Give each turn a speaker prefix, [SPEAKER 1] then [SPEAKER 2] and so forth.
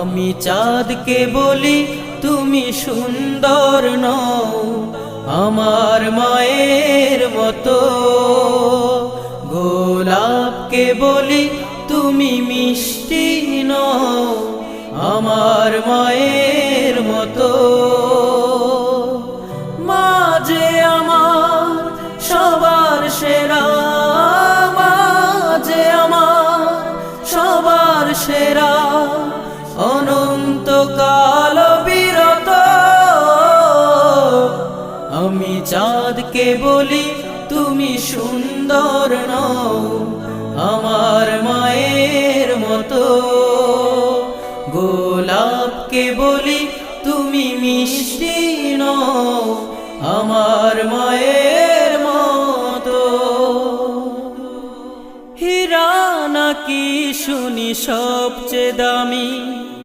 [SPEAKER 1] আমি চাঁদকে বলি তুমি সুন্দর নও আমার মায়ের মতো, গোলাপকে বলি তুমি মিষ্টি নও আমার মায়ের মতো। মা যে আমার সবার সেরা, মা যে আমার সবার সেরা, অনন্তকাল বিরত। আমি চাঁদকে বলি তুমি সুন্দর নও আমার মায়ের মতো, গোলাপকে বলি তুমি মিষ্টি নও আমার মায়ের মতো। হীরা নাকি শুনি সবচেয়ে দামি,